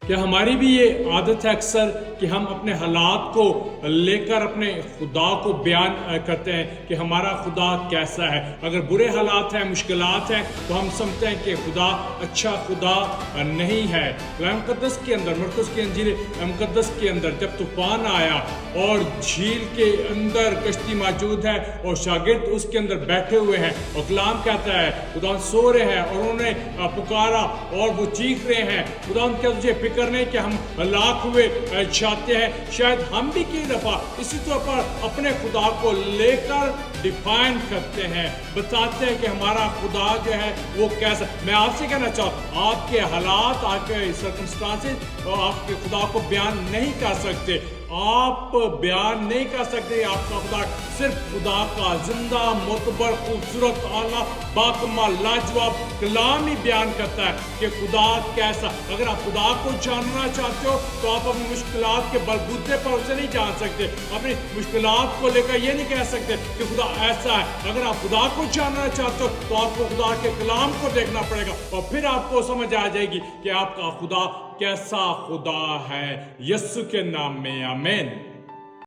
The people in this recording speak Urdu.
کہ ہماری بھی یہ عادت ہے اکثر کہ ہم اپنے حالات کو لے کر اپنے خدا کو بیان کرتے ہیں کہ ہمارا خدا کیسا ہے. اگر برے حالات ہیں، مشکلات ہیں، تو ہم سمجھتے ہیں کہ خدا اچھا خدا نہیں ہے. کلام مقدس کے اندر، مرقس کی انجیل مقدس کے اندر جب طوفان آیا اور جھیل کے اندر کشتی موجود ہے اور شاگرد اس کے اندر بیٹھے ہوئے ہیں اور کلام کہتا ہے خدا سو رہے ہیں اور انہوں نے پکارا اور وہ چیخ رہے ہیں، خدا ان کے تجھے فکر نہیں کہ ہم ہلاک ہوئے چاہتے ہیں. شاید ہم بھی کئی دفعہ اسی طور پر اپنے خدا کو لے کر ڈیفائن کرتے ہیں، بتاتے ہیں کہ ہمارا خدا جو ہے وہ کیسا. میں آپ سے کہنا چاہتا ہوں آپ کے حالات، آپ کے سرکمسٹانسز اور آپ کے خدا کو بیان نہیں کر سکتے. آپ بیان نہیں کر سکتے آپ کا خدا. صرف خدا کا زندہ، معتبر، خوبصورت، اعلیٰ، باکمال، لاجواب کلام ہی بیان کرتا ہے کہ خدا کیسا. اگر آپ خدا کو جاننا چاہتے ہو تو آپ اپنی مشکلات کے بلبوتے پر اسے نہیں جان سکتے. اپنی مشکلات کو لے کر یہ نہیں کہہ سکتے کہ خدا ایسا ہے. اگر آپ خدا کو جاننا چاہتے ہو تو آپ کو خدا کے کلام کو دیکھنا پڑے گا اور پھر آپ کو سمجھ آ جائے گی کہ آپ کا خدا کیسا خدا ہے. یسوع کے نام میں آمین.